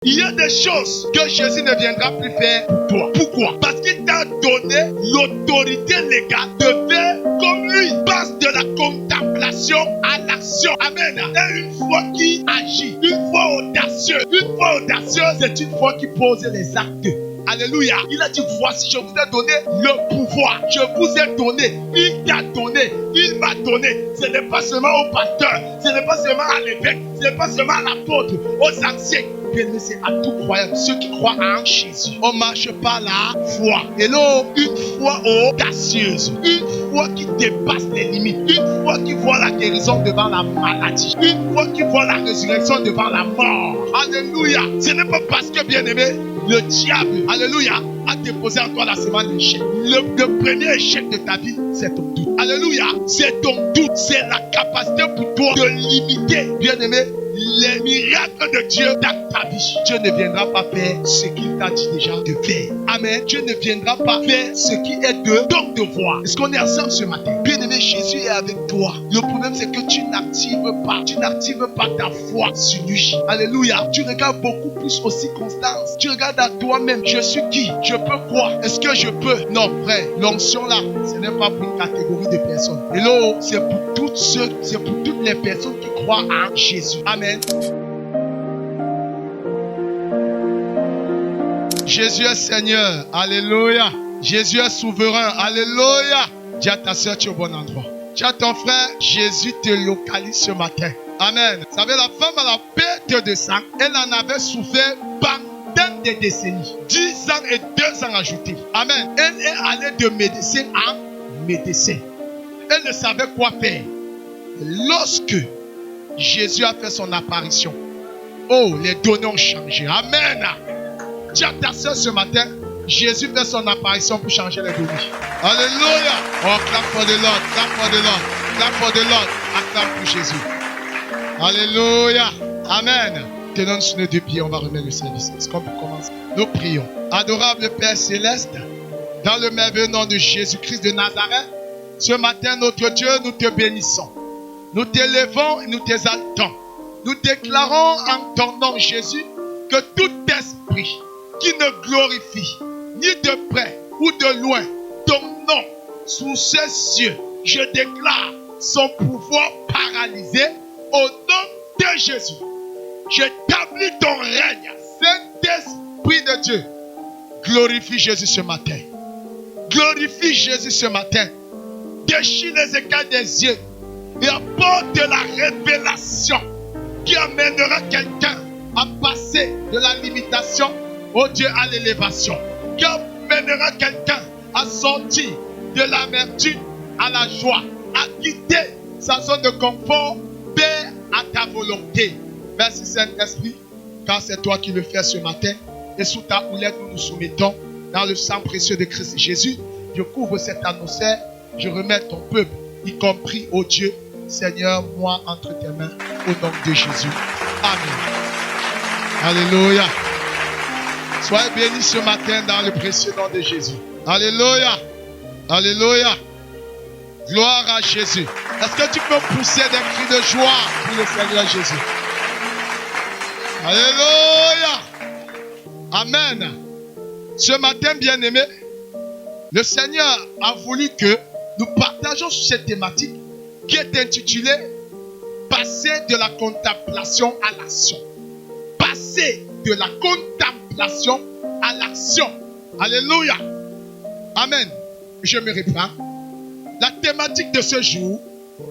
Il y a des choses que Jésus ne viendra plus faire pour toi. Pourquoi? Parce qu'il t'a donné l'autorité légale de faire comme lui. Passe de la contemplation à l'action. Amen. Et une foi qui agit, une foi audacieuse. Une foi audacieuse, c'est une foi qui pose les actes. Alléluia. Il a dit, voici, je vous ai donné le pouvoir. Je vous ai donné. Il t'a donné. Il m'a donné. Ce n'est pas seulement au pasteur. Ce n'est pas seulement à l'évêque. Ce n'est pas seulement à l'apôtre. Aux anciens. Bien-aimé, c'est à tout croyant. Ceux qui croient en Jésus. On ne marche pas la foi. Hello. Une foi audacieuse. Une foi qui dépasse les limites. Une foi qui voit la guérison devant la maladie. Une foi qui voit la résurrection devant la mort. Alléluia. Ce n'est pas parce que, bien-aimé, le diable, alléluia, a déposé en toi la semence d'échec. Le premier échec de ta vie, c'est ton doute. Alléluia, c'est ton doute. C'est la capacité pour toi de limiter, bien-aimé, les miracles de Dieu dans ta vie. Dieu ne viendra pas faire ce qu'il t'a dit déjà de faire. Amen. Dieu ne viendra pas faire ce qui est de ton devoir. Est-ce qu'on est ensemble ce matin? Bien-aimé, Jésus est avec toi. Le problème, c'est que tu n'actives pas ta foi sur lui. Alléluia. Tu regardes beaucoup plus aux circonstances. Tu regardes à toi-même. Je suis qui? Je peux quoi? Est-ce que je peux? Non, frère. L'onction là, ce n'est pas pour une catégorie de personnes. Hello, c'est pour toutes les personnes qui croient en Jésus. Amen. Jésus est Seigneur. Alléluia. Jésus est souverain. Alléluia. Dis à ta soeur, tu es au bon endroit. Dis à ton frère, Jésus te localise ce matin. Amen. Vous savez, la femme à la perte de sang, elle en avait souffert pendant des décennies. 10 ans et 2 ans ajoutés. Amen. Elle est allée de médecin en médecin. Elle ne savait quoi faire. Lorsque Jésus a fait son apparition, oh, les données ont changé. Amen. Dis à ta soeur ce matin, Jésus fait son apparition pour changer les données. Alléluia. Oh, clap for the Lord, clap for the Lord, clap for the Lord. Acclame pour Jésus. Alléluia. Amen. Tenons sur nos 2 pieds, on va remettre le service. Est-ce qu'on peut commencer? Nous prions. Adorable Père Céleste, dans le merveilleux nom de Jésus-Christ de Nazareth, ce matin, notre Dieu, nous te bénissons. Nous t'élevons et nous t'exaltons. Nous déclarons en ton nom, Jésus, que tout esprit qui ne glorifie ni de près ou de loin ton nom sous ces cieux, je déclare son pouvoir paralysé au nom de Jésus. J'établis ton règne. Saint-Esprit de Dieu, glorifie Jésus ce matin. Glorifie Jésus ce matin. Déchire les écailles des yeux et apporte de la révélation qui amènera quelqu'un à passer de la limitation, oh Dieu, à l'élévation. Qui amènera quelqu'un à sortir de l'amertume à la joie, à quitter sa zone de confort, Père, à ta volonté. Merci Saint-Esprit, car c'est toi qui le fais ce matin. Et sous ta houlette, nous nous soumettons dans le sang précieux de Christ Jésus. Je couvre cette atmosphère, je remets ton peuple, y compris, ô Dieu, Seigneur, moi entre tes mains, au nom de Jésus. Amen. Alléluia. Soyez bénis ce matin dans le précieux nom de Jésus. Alléluia. Alléluia. Gloire à Jésus. Est-ce que tu peux pousser des cris de joie pour le Seigneur Jésus? Alléluia. Amen. Ce matin, bien-aimé, le Seigneur a voulu que nous partageons sur cette thématique qui est intitulée « Passer de la contemplation à l'action ». Passer de la contemplation à l'action. Alléluia. Amen. Je me reprends. La thématique de ce jour,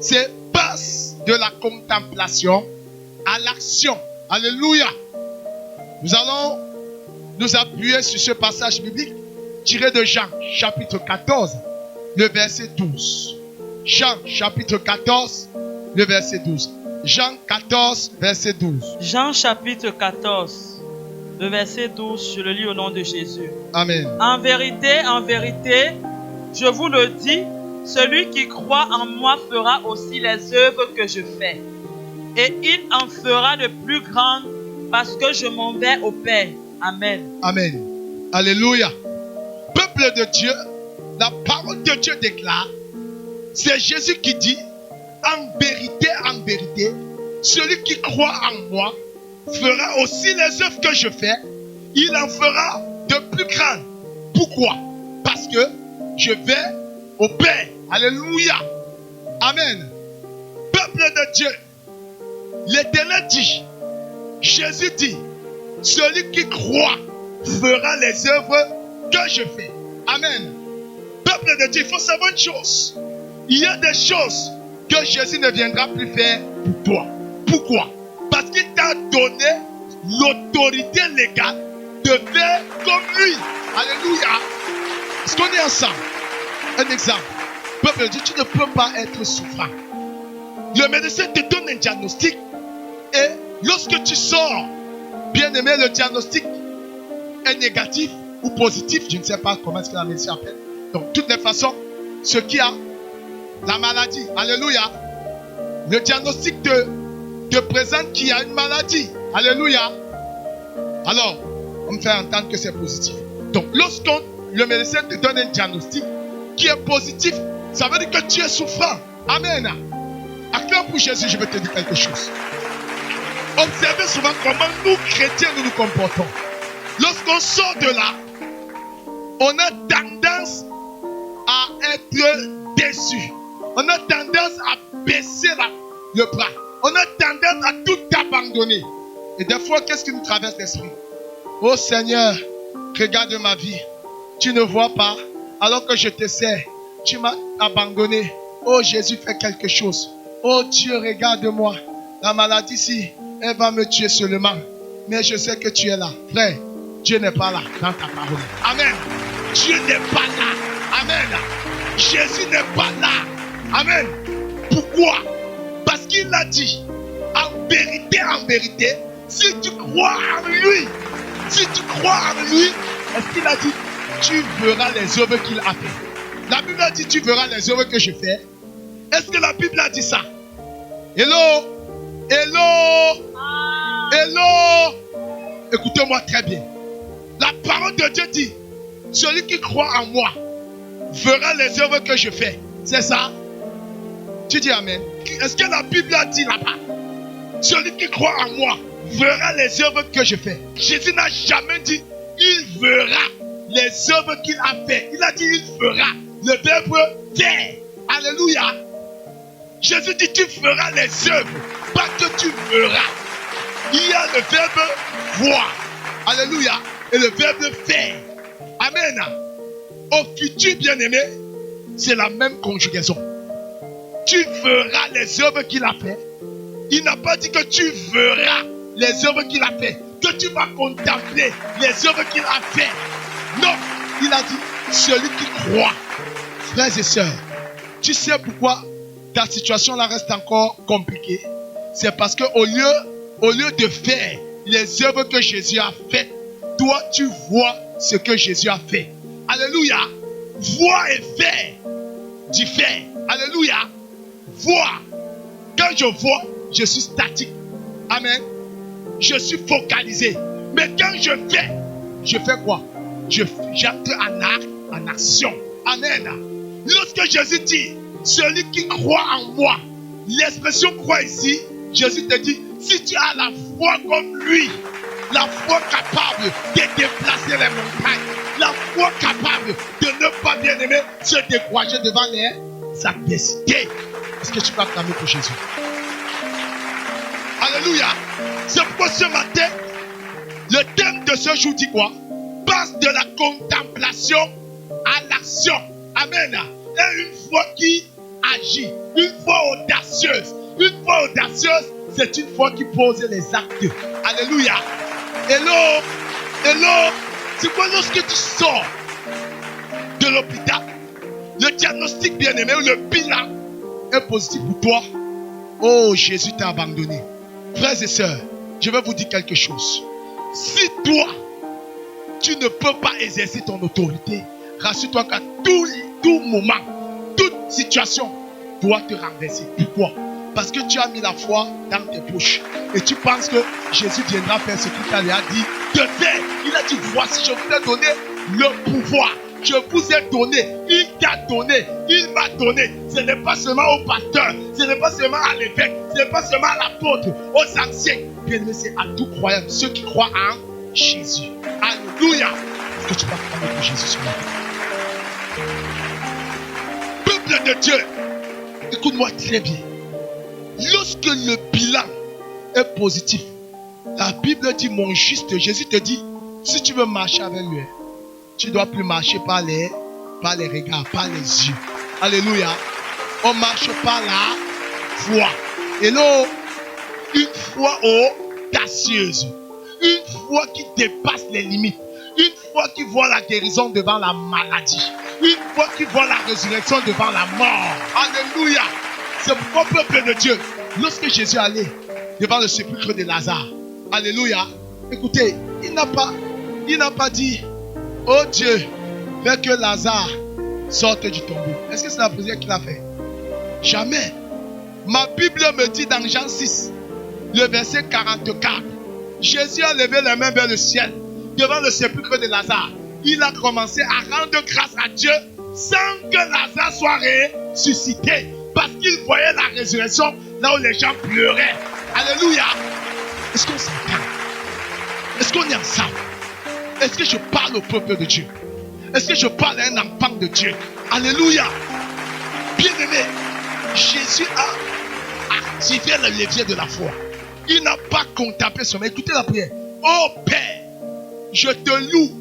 c'est « Passe de la contemplation à l'action ». Alléluia. Nous allons nous appuyer sur ce passage biblique tiré de Jean, chapitre 14, le verset 12. Jean, chapitre 14, le verset 12. Jean 14, verset 12. Jean, chapitre 14, le verset 12, je le lis au nom de Jésus. Amen. En vérité, je vous le dis, celui qui croit en moi fera aussi les œuvres que je fais. Et il en fera de plus grandes parce que je m'en vais au Père. Amen. Amen. Alléluia. Peuple de Dieu, la parole de Dieu déclare, c'est Jésus qui dit, en vérité, celui qui croit en moi fera aussi les œuvres que je fais. Il en fera de plus grandes. Pourquoi? Parce que je vais au Père. Alléluia. Amen. Peuple de Dieu, l'Éternel dit, Jésus dit, celui qui croit fera les œuvres que je fais. Amen. Peuple de Dieu, il faut savoir une chose. Il y a des choses que Jésus ne viendra plus faire pour toi. Pourquoi? Parce qu'il t'a donné l'autorité légale de faire comme lui. Alléluia. Est-ce qu'on est ensemble? Un exemple. Peuple de Dieu, tu ne peux pas être souffrant. Le médecin te donne un diagnostic et lorsque tu sors, bien aimé, le diagnostic est négatif ou positif, je ne sais pas comment est-ce que la médecine appelle. Donc, de toutes les façons, ce qui a la maladie, alléluia, le diagnostic te présente qu'il y a une maladie, alléluia. Alors, on me fait entendre que c'est positif. Donc, lorsque le médecin te donne un diagnostic qui est positif, ça veut dire que tu es souffrant. Amen. Acclame pour Jésus, je vais te dire quelque chose. Observez souvent comment nous, chrétiens, nous nous comportons. Lorsqu'on sort de là, on a tendance à être déçu. On a tendance à baisser le bras. On a tendance à tout abandonner. Et des fois, qu'est-ce qui nous traverse l'esprit? Oh Seigneur, regarde ma vie. Tu ne vois pas, alors que je te sers, tu m'as abandonné. Oh Jésus, fais quelque chose. Oh Dieu, regarde-moi. La maladie ici, elle va me tuer seulement. Mais je sais que tu es là. Frère, Dieu n'est pas là dans ta parole. Amen. Dieu n'est pas là. Amen. Jésus n'est pas là. Amen. Pourquoi? Parce qu'il a dit, en vérité, si tu crois en lui, est-ce qu'il a dit, tu verras les œuvres qu'il a fait. La Bible a dit, tu verras les œuvres que je fais. Est-ce que la Bible a dit ça? Hello? Écoutez-moi très bien. La parole de Dieu dit, celui qui croit en moi verra les œuvres que je fais. C'est ça? Tu dis amen. Est-ce que la Bible a dit là-bas, celui qui croit en moi verra les œuvres que je fais? Jésus n'a jamais dit, il verra les œuvres qu'il a fait. Il a dit, il fera. Le verbe faire. Alléluia. Jésus dit, tu feras les œuvres, pas que tu verras. Il y a le verbe voir. Alléluia. Et le verbe faire. Amen. Au futur, bien-aimé, c'est la même conjugaison. Tu feras les œuvres qu'il a fait. Il n'a pas dit que tu verras les œuvres qu'il a fait, que tu vas contempler les œuvres qu'il a fait. Non, il a dit, celui qui croit. Frères et sœurs, tu sais pourquoi ta situation là reste encore compliquée? C'est parce que au lieu de faire les œuvres que Jésus a faites, toi tu vois ce que Jésus a fait. Alléluia. Voir et faire. Du faire. Alléluia. Voir. Quand je vois, je suis statique. Amen. Je suis focalisé. Mais quand je fais quoi? J'entre en action. Amen. Lorsque Jésus dit, celui qui croit en moi, l'expression croit ici, Jésus te dit, si tu as la foi comme lui, la foi capable de déplacer les montagnes, la foi capable de ne pas, bien aimer, se décourager devant les adversités. Est-ce que tu peux acclamer pour Jésus? Alléluia. C'est pourquoi ce matin, le thème de ce jour dit quoi? Passe de la contemplation à l'action. Amen. Et une foi qui agit, une foi audacieuse. Une foi audacieuse, c'est une foi qui pose les actes. Alléluia. Hello. C'est quoi lorsque tu sors de l'hôpital, le diagnostic bien-aimé ou le bilan est positif pour toi? Oh, Jésus t'a abandonné. Frères et sœurs, je vais vous dire quelque chose. Si toi, tu ne peux pas exercer ton autorité, rassure-toi qu'à tout moment, toute situation doit te renverser. Pourquoi? Parce que tu as mis la foi dans tes poches. Et tu penses que Jésus viendra faire ce qu'il t'a dit de faire. Il a dit, voici, je vous ai donné le pouvoir. Je vous ai donné. Il t'a donné. Il m'a donné. Ce n'est pas seulement au pasteur. Ce n'est pas seulement à l'évêque. Ce n'est pas seulement à l'apôtre, aux anciens. bien-aimé, c'est à tout croyant, ceux qui croient en Jésus. Alléluia. Est-ce que tu peux acclamer pour Jésus sur la terre? Peuple de Dieu, écoute-moi très bien. Lorsque le bilan est positif, la Bible dit, mon juste, Jésus te dit, si tu veux marcher avec lui, tu ne dois plus marcher par les regards, par les yeux. Alléluia. On marche par la foi. Et là, une foi audacieuse. Une foi qui dépasse les limites. Une foi qui voit la guérison devant la maladie. Une foi qui voit la résurrection devant la mort. Alléluia. C'est pourquoi, peuple de Dieu, lorsque Jésus allait devant le sépulcre de Lazare, alléluia, écoutez, il n'a pas dit, oh Dieu, fais que Lazare sorte du tombeau. Est-ce que c'est la prière qu'il a fait? Jamais. Ma Bible me dit dans Jean 6, le verset 44, Jésus a levé les mains vers le ciel, devant le sépulcre de Lazare. Il a commencé à rendre grâce à Dieu sans que Lazare soit ressuscité. Parce qu'il voyait la résurrection là où les gens pleuraient. Alléluia. Est-ce qu'on s'entend? Est-ce qu'on est ensemble? Est-ce que je parle au peuple de Dieu? Est-ce que je parle à un enfant de Dieu? Alléluia. Bien-aimé, Jésus a activé le levier de la foi. Il n'a pas contemplé son main. Écoutez la prière. Oh Père, je te loue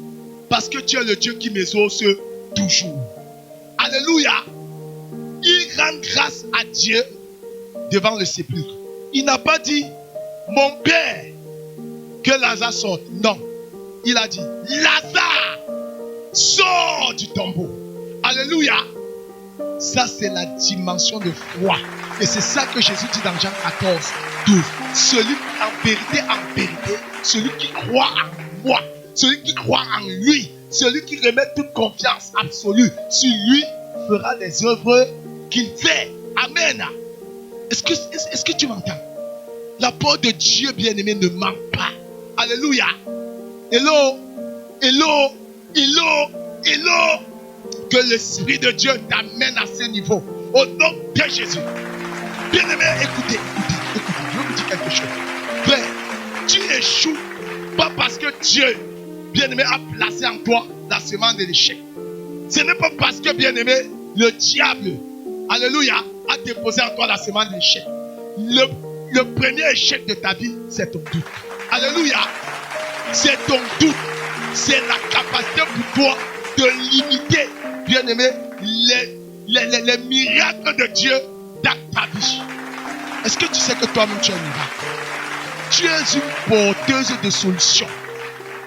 parce que tu es le Dieu qui m'exauce toujours. Alléluia. Il rend grâce à Dieu devant le sépulcre. Il n'a pas dit, mon Père, que Lazare sorte. Non. Il a dit, Lazare, sors du tombeau. Alléluia. Ça, c'est la dimension de foi. Et c'est ça que Jésus dit dans Jean 14, 12. Celui, en vérité, celui qui croit en moi, celui qui croit en lui, celui qui remet toute confiance absolue sur lui, fera des œuvres qu'il fait. Amen. Est-ce que tu m'entends? La parole de Dieu bien-aimé ne manque pas. Alléluia. Hello. Que l'Esprit de Dieu t'amène à ce niveau. Au nom de Jésus. Bien-aimé, écoutez. Je vais vous dire quelque chose. Frère, tu échoues pas parce que Dieu, bien-aimé, a placé en toi la semence de l'échec. Ce n'est pas parce que, bien-aimé, le diable, alléluia, a déposé en toi la semence de l'échec. Le premier échec de ta vie, c'est ton doute. Alléluia. C'est ton doute. C'est la capacité pour toi de limiter, bien-aimé, les miracles de Dieu dans ta vie. Est-ce que tu sais que toi-même tu es un miracle? Tu es une porteuse de solutions.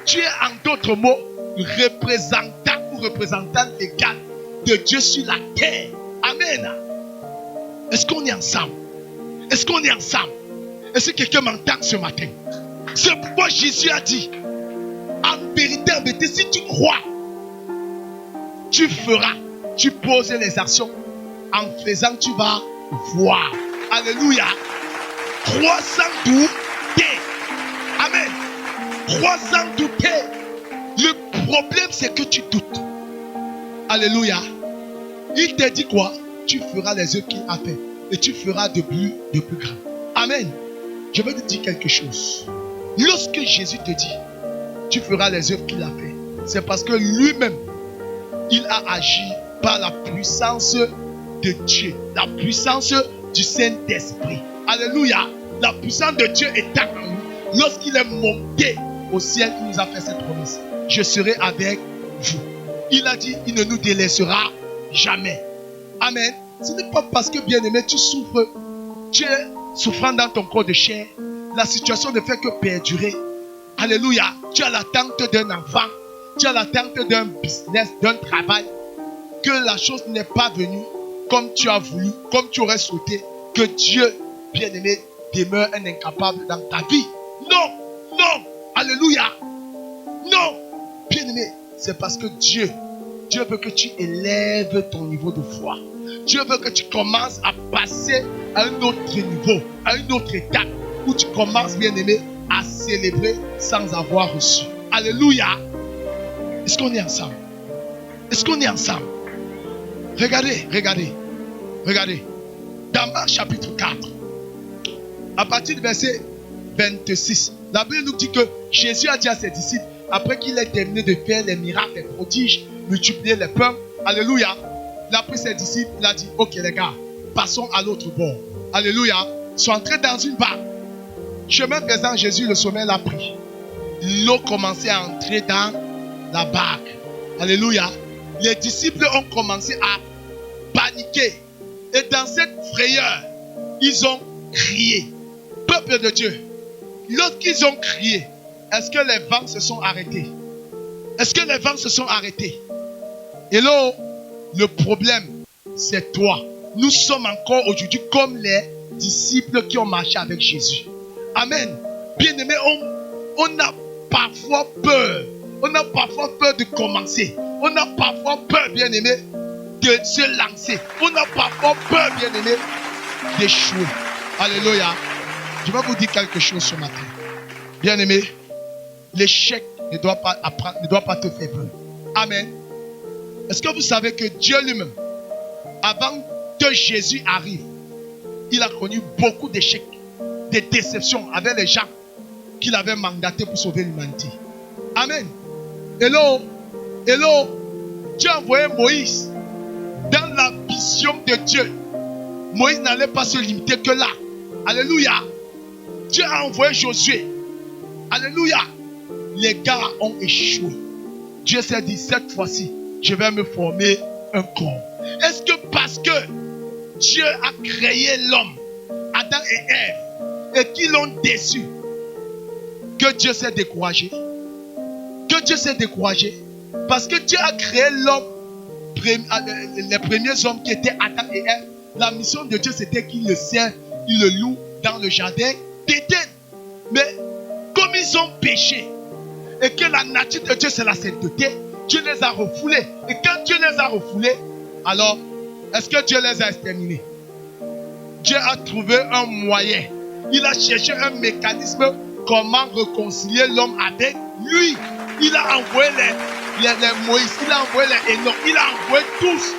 Tu es en d'autres mots représentant ou représentante légale de Dieu sur la terre. Amen. Est-ce qu'on est ensemble? Est-ce qu'on est ensemble? Est-ce que quelqu'un m'entend ce matin? C'est pourquoi Jésus a dit, en vérité, si tu crois, tu feras, tu poses les actions. En faisant, tu vas voir. Alléluia. Crois sans douter. Amen. Crois sans douter. Le problème, c'est que tu doutes. Alléluia. Il te dit quoi? Tu feras les œuvres qu'il a fait. Et tu feras de plus grand. Amen. Je veux te dire quelque chose. Lorsque Jésus te dit, tu feras les œuvres qu'il a fait, c'est parce que lui-même, il a agi par la puissance de Dieu, la puissance du Saint-Esprit. Alléluia. La puissance de Dieu est en nous. Lorsqu'il est monté au ciel, il nous a fait cette promesse. Je serai avec vous. Il a dit, il ne nous délaissera jamais. Amen. Ce n'est pas parce que, bien-aimé, tu souffres, tu es souffrant dans ton corps de chair, la situation ne fait que perdurer. Alléluia. Tu as l'attente d'un enfant, tu as l'attente d'un business, d'un travail, que la chose n'est pas venue comme tu as voulu, comme tu aurais souhaité, que Dieu, bien-aimé, demeure un incapable dans ta vie. Non. Alléluia. Non. Bien-aimé, c'est parce que Dieu veut que tu élèves ton niveau de foi. Dieu veut que tu commences à passer à un autre niveau, à une autre étape, où tu commences, bien-aimé, à célébrer sans avoir reçu. Alléluia. Est-ce qu'on est ensemble? Est-ce qu'on est ensemble? Regardez. Dans Marc chapitre 4, à partir du verset 26. La Bible nous dit que Jésus a dit à ses disciples, après qu'il ait terminé de faire les miracles, les prodiges, multiplier les pains, alléluia, il a pris ses disciples, il a dit, ok les gars, passons à l'autre bord. Alléluia. Ils sont entrés dans une barque. Chemin faisant, Jésus, le sommeil l'a pris. L'eau commençait à entrer dans la barque. Alléluia. Les disciples ont commencé à paniquer. Et dans cette frayeur, ils ont crié. Peuple de Dieu, lorsqu'ils ont crié, est-ce que les vents se sont arrêtés? Est-ce que les vents se sont arrêtés? Et là, le problème, c'est toi. Nous sommes encore aujourd'hui comme les disciples qui ont marché avec Jésus. Amen. Bien-aimés, on a parfois peur. On a parfois peur de commencer. On a parfois peur, bien-aimés, de se lancer. On a parfois peur, bien-aimés, d'échouer. Alléluia. Je vais vous dire quelque chose ce matin. Bien-aimés, l'échec ne doit pas te faire peur. Amen. Est-ce que vous savez que Dieu lui-même, avant que Jésus arrive, il a connu beaucoup d'échecs, des déceptions avec les gens qu'il avait mandatés pour sauver l'humanité. Amen. Hello. Dieu a envoyé Moïse dans la vision de Dieu. Moïse n'allait pas se limiter que là. Alléluia. Dieu a envoyé Josué. Alléluia. Les gars ont échoué. Dieu s'est dit, cette fois-ci, je vais me former un corps. Est-ce que parce que Dieu a créé l'homme, Adam et Ève, et qu'ils l'ont déçu, que Dieu s'est découragé? Que Dieu s'est découragé? Parce que Dieu a créé l'homme, les premiers hommes qui étaient Adam et Ève. La mission de Dieu, c'était qu'il le sert, il le loue dans le jardin d'Éden. Mais comme ils ont péché, et que la nature de Dieu, c'est la sainteté, Dieu les a refoulés. Et quand Dieu les a refoulés, alors, est-ce que Dieu les a exterminés? Dieu a trouvé un moyen. Il a cherché un mécanisme comment réconcilier l'homme avec lui. Il a envoyé les Moïse, il a envoyé les Enoch, il a envoyé tous.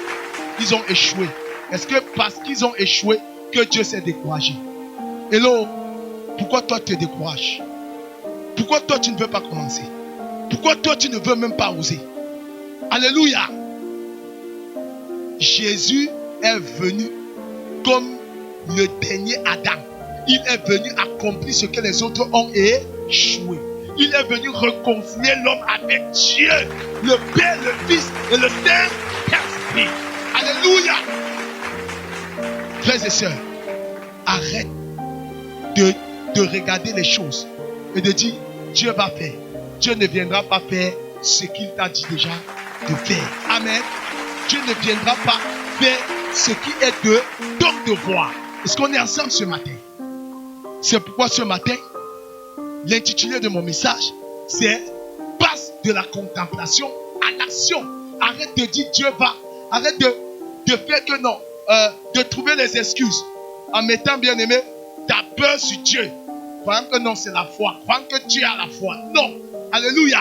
Ils ont échoué. Est-ce que parce qu'ils ont échoué que Dieu s'est découragé? Hello, pourquoi toi tu te décourages? Pourquoi toi tu ne veux pas commencer? Pourquoi toi tu ne veux même pas oser? Alléluia. Jésus est venu comme le dernier Adam. Il est venu accomplir ce que les autres ont échoué. Il est venu réconcilier l'homme avec Dieu, le Père, le Fils et le Saint-Esprit. Alléluia. Frères et sœurs, arrête de regarder les choses et de dire Dieu va faire. Dieu ne viendra pas faire ce qu'il t'a dit déjà de faire. Amen. Dieu ne viendra pas faire ce qui est de ton devoir. Est-ce qu'on est ensemble ce matin? C'est pourquoi ce matin, l'intitulé de mon message, c'est passe de la contemplation à l'action. Arrête de dire Dieu va. Arrête de faire que non. De trouver les excuses en mettant, bien aimé, ta peur sur Dieu. Croyant que non, c'est la foi. Croyant que tu as la foi. Non. Alléluia.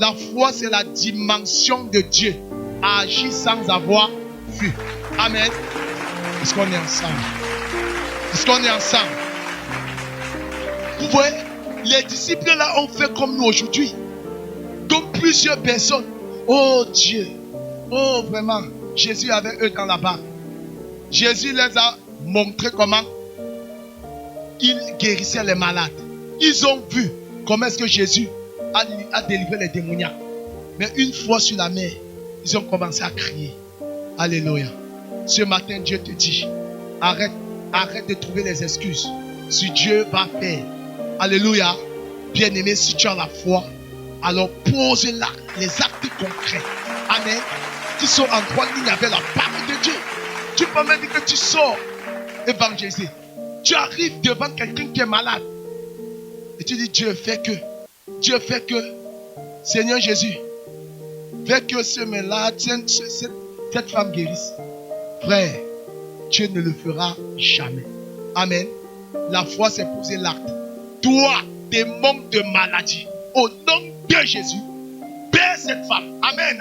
La foi, c'est la dimension de Dieu à agir sans avoir vu. Amen. Est-ce qu'on est ensemble? Est-ce qu'on est ensemble? Vous voyez, les disciples là ont fait comme nous aujourd'hui. Comme plusieurs personnes. Oh Dieu. Oh vraiment. Jésus avait eux dans la barque. Jésus les a montré comment il guérissait les malades. Ils ont vu comment est-ce que Jésus a délivré les démoniaques. Mais une fois sur la mer, ils ont commencé à crier. Alléluia. Ce matin, Dieu te dit, arrête de trouver les excuses. Si Dieu va faire. Alléluia. Bien-aimé, si tu as la foi, alors pose là les actes concrets. Amen. Qui sont en droite ligne avec la parole de Dieu. Tu peux même dire que tu sors évangéliser. Tu arrives devant quelqu'un qui est malade. Et tu dis, Dieu fait que. Seigneur Jésus, fais que ce malade, cette femme guérisse. Frère, Dieu ne le fera jamais. Amen. La foi, c'est poser l'acte. Toi, démon de maladie, au nom de Jésus, paie cette femme. Amen.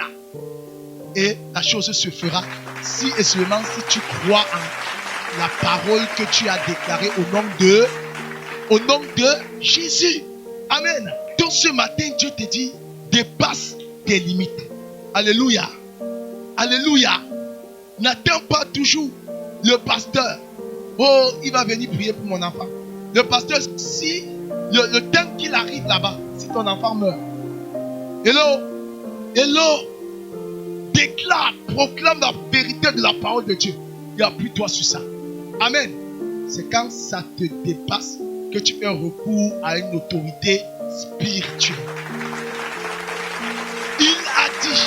Et la chose se fera si et seulement si tu crois en la parole que tu as déclarée au nom Au nom de Jésus. Amen. Donc ce matin, Dieu te dit, dépasse tes limites. Alléluia. Alléluia. N'attends pas toujours le pasteur. Oh, il va venir prier pour mon enfant. Le pasteur, si le temps qu'il arrive là-bas, si ton enfant meurt. Hello. Déclare, proclame la vérité de la parole de Dieu. Et appuie-toi sur ça. Amen. C'est quand ça te dépasse que tu fais recours à une autorité spirituelle. Il a dit,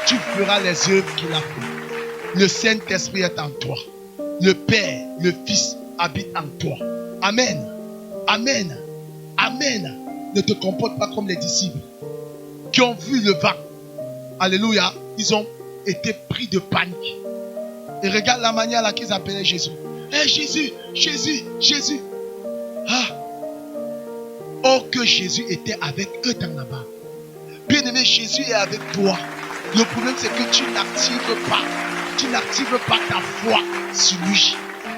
tu feras les œuvres qu'il a fait. Le Saint-Esprit est en toi. Le Père, le Fils habite en toi. Amen. Amen. Amen. Ne te comporte pas comme les disciples qui ont vu le vent. Alléluia. Ils ont été pris de panique. Et regarde la manière à laquelle ils appelaient Jésus. Hey, Jésus. Ah. Oh, que Jésus était avec eux dans la barque. Bien-aimé, Jésus est avec toi. Le problème, c'est que tu n'actives pas ta foi sur lui.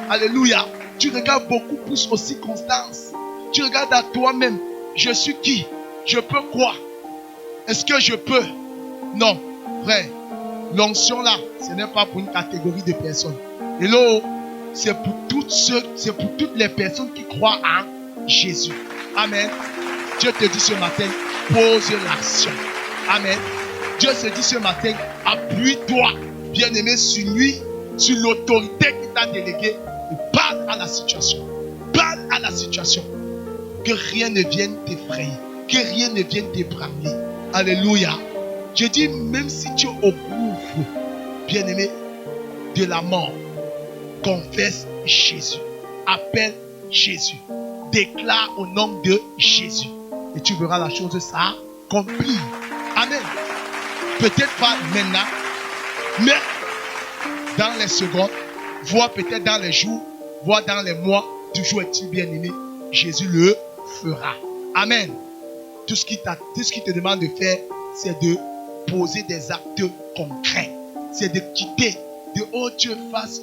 Alléluia. Tu regardes beaucoup plus aux circonstances. Tu regardes à toi-même. Je suis qui? Je peux quoi? Est-ce que je peux? Non, frère. L'onction là, ce n'est pas pour une catégorie de personnes. Hello, c'est pour toutes les personnes qui croient en Jésus. Amen. Dieu te dit ce matin, pose l'action. Amen. Dieu se dit ce matin, appuie-toi, bien-aimé, sur lui, sur l'autorité qu'il t'a déléguée. Et parle à la situation. Parle à la situation. Que rien ne vienne t'effrayer. Que rien ne vienne t'ébranler. Alléluia. Je dis, même si tu es au gouffre, bien-aimé, de la mort, confesse Jésus. Appelle Jésus. Déclare au nom de Jésus. Et tu verras la chose s'accomplir. Amen. Peut-être pas maintenant, mais dans les secondes, voire peut-être dans les jours, voire dans les mois, toujours est-il bien-aimé, Jésus le fera. Amen. Tout ce qu'il te demande de faire, c'est de poser des actes concrets. C'est de quitter, de oh Dieu fasse,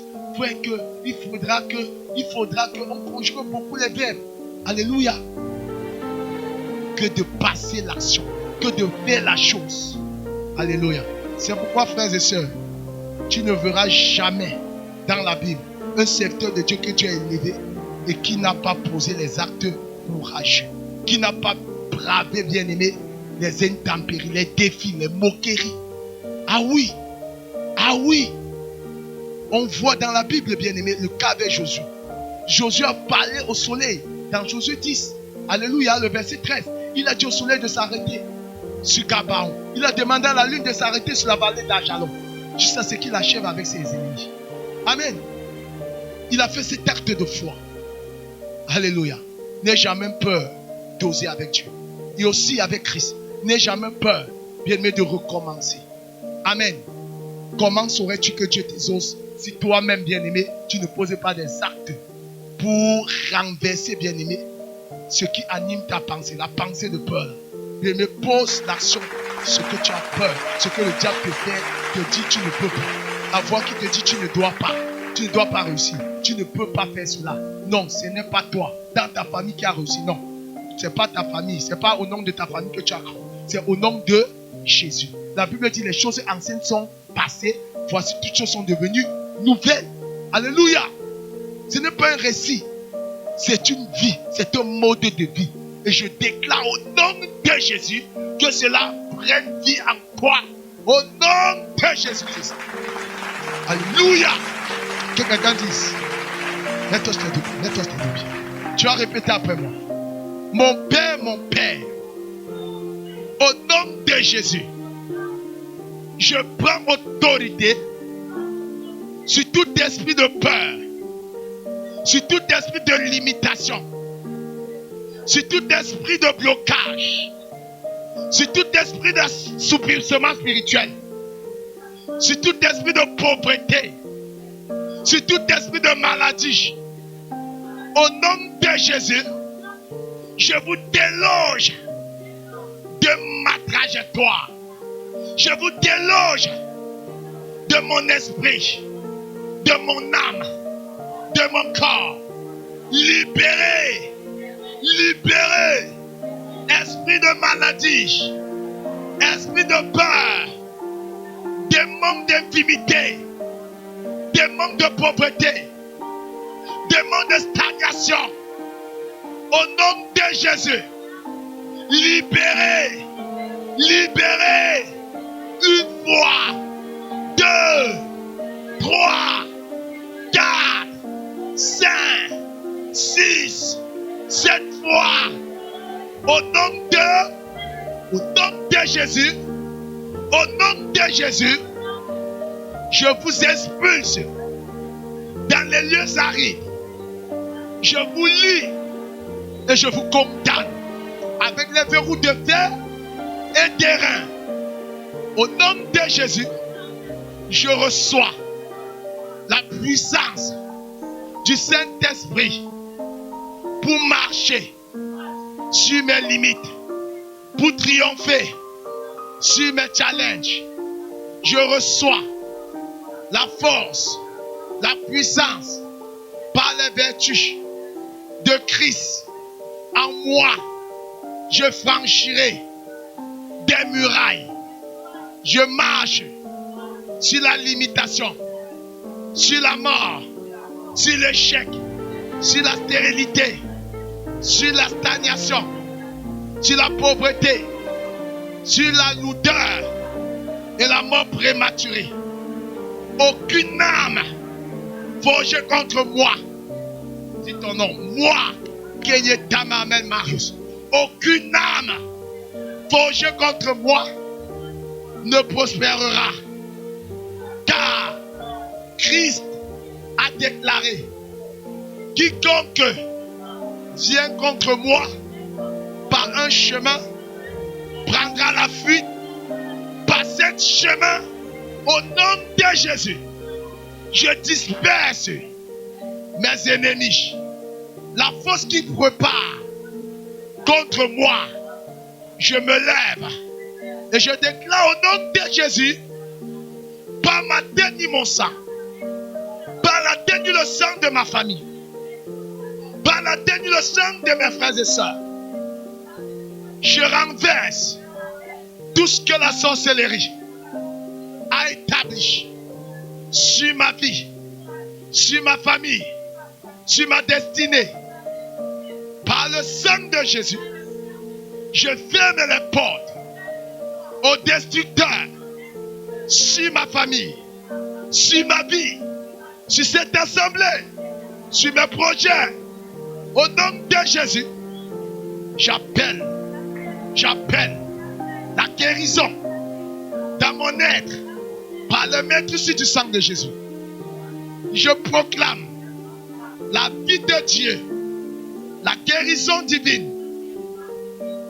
il faudra qu'on conjugue beaucoup les verbes. Alléluia. Que de passer l'action, que de faire la chose. Alléluia. C'est pourquoi, frères et sœurs, tu ne verras jamais dans la Bible un serviteur de Dieu que Dieu a élevé et qui n'a pas posé les actes courageux, qui n'a pas bravé, bien-aimé, les intempéries, les défis, les moqueries. Ah oui, on voit dans la Bible, bien-aimé, le cas avec Josué. Josué a parlé au soleil dans Josué 10. Alléluia, le verset 13. Il a dit au soleil de s'arrêter sur Gabaon. Il a demandé à la lune de s'arrêter sur la vallée d'Ajalon. Jusqu'à ce qu'il achève avec ses ennemis. Amen. Il a fait cet acte de foi. Alléluia. N'aie jamais peur d'oser avec Dieu. Et aussi avec Christ. N'aie jamais peur, bien-aimé, de recommencer. Amen. Comment saurais-tu que Dieu t'exauce si toi-même, bien-aimé, tu ne posais pas des actes pour renverser, bien-aimé, ce qui anime ta pensée, la pensée de peur. Bien-aimé, pose l'action, ce que tu as peur, ce que le diable te fait, te dit tu ne peux pas. La voix qui te dit tu ne dois pas réussir, tu ne peux pas faire cela. Non, ce n'est pas toi, dans ta famille qui a réussi, non. Ce n'est pas ta famille, ce n'est pas au nom de ta famille que tu as cru, c'est au nom de Jésus. La Bible dit les choses anciennes sont passées, voici toutes choses sont devenues nouvelles. Alléluia. Ce n'est pas un récit, c'est une vie, c'est un mode de vie. Et je déclare au nom de Jésus que cela prenne vie en toi. Au nom de Jésus-Christ. Alléluia. Que quelqu'un dise, mets-toi sur tes deux pieds. Tu vas répéter après moi. Mon Père, au nom de Jésus, je prends autorité sur tout esprit de peur, sur tout esprit de limitation, sur tout esprit de blocage, sur tout esprit d'assouplissement spirituel, sur tout esprit de pauvreté, sur tout esprit de maladie. Au nom de Jésus, je vous déloge de ma trajectoire. Je vous déloge de mon esprit, de mon âme, de mon corps. Libérez libéré. Esprit de maladie, esprit de peur, démon d'intimité, démon de pauvreté, démon de stagnation. Au nom de Jésus, libéré, libéré. Une fois, 2, 3, 4, 5, 6, 7 fois. Au nom de Jésus, au nom de Jésus, je vous expulse dans les lieux arides. Je vous lie et je vous condamne avec les verrous de fer et d'airain. Au nom de Jésus, je reçois la puissance du Saint-Esprit pour marcher sur mes limites, pour triompher sur mes challenges. Je reçois la force, la puissance par les vertus de Christ en moi. Je franchirai des murailles. Je marche sur la limitation, sur la mort, sur l'échec, sur la stérilité, sur la stagnation, sur la pauvreté, sur la lourdeur et la mort prématurée. Aucune âme forgée contre moi, dis ton nom, moi, Kenyetama Amen Marius, aucune âme forgée contre moi ne prospérera, car Christ a déclaré: quiconque vient contre moi par un chemin prendra la fuite par ce chemin. Au nom de Jésus, je disperse mes ennemis. La force qui prépare contre moi, je me lève et je déclare au nom de Jésus, par ma tête ni mon sang, par la tête ni le sang de ma famille, par la tête ni le sang de mes frères et sœurs, je renverse tout ce que la sorcellerie a établi sur ma vie, sur ma famille, sur ma destinée. Par le sang de Jésus, je ferme les portes aux destructeurs sur ma famille, sur ma vie, sur cette assemblée, sur mes projets. Au nom de Jésus, j'appelle la guérison dans mon être par le maîtrise du sang de Jésus. Je proclame la vie de Dieu, la guérison divine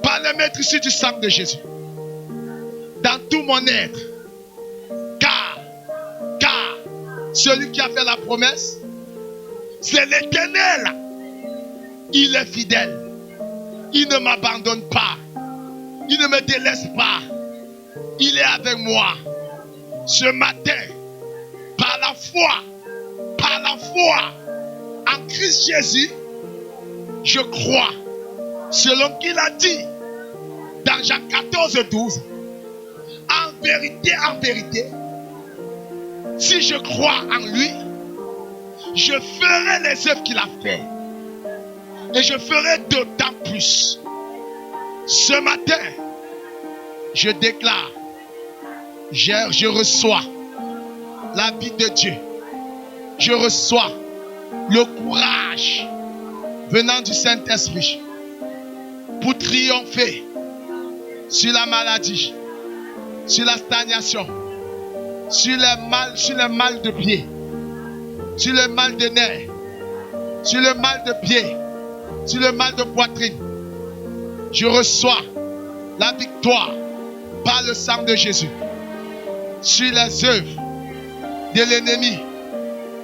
par le maîtrise du sang de Jésus dans tout mon être. Car celui qui a fait la promesse, c'est l'Éternel. Il est fidèle. Il ne m'abandonne pas. Il ne me délaisse pas. Il est avec moi. Ce matin, par la foi en Christ Jésus, je crois, selon qu'il a dit dans Jean 14, 12, en vérité, si je crois en lui, je ferai les œuvres qu'il a fait. Et je ferai d'autant plus. Ce matin, je déclare, je reçois la vie de Dieu. Je reçois le courage venant du Saint-Esprit pour triompher sur la maladie, sur la stagnation, sur le mal de pied, sur le mal de nerfs, sur le mal de pied, sur le mal de poitrine. Je reçois la victoire par le sang de Jésus. Sur les œuvres de l'ennemi,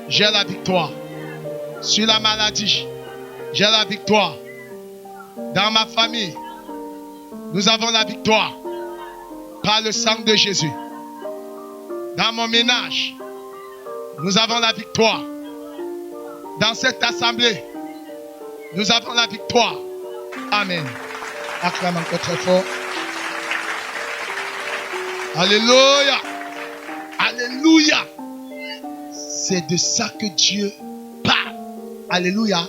j'ai la victoire. Sur la maladie, j'ai la victoire. Dans ma famille, nous avons la victoire par le sang de Jésus. Dans mon ménage, nous avons la victoire. Dans cette assemblée, nous avons la victoire Amen. Acclame encore très fort. Alléluia. Alléluia. C'est de ça que Dieu parle. Alléluia.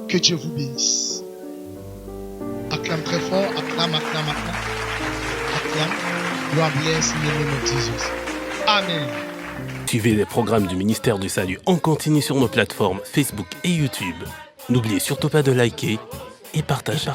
Que Dieu vous bénisse. Acclame très fort. Acclame. Acclame. God bless in the name of Jesus. Amen. Suivez les programmes du ministère du Salut en continu sur nos plateformes Facebook et YouTube. N'oubliez surtout pas de liker et partager.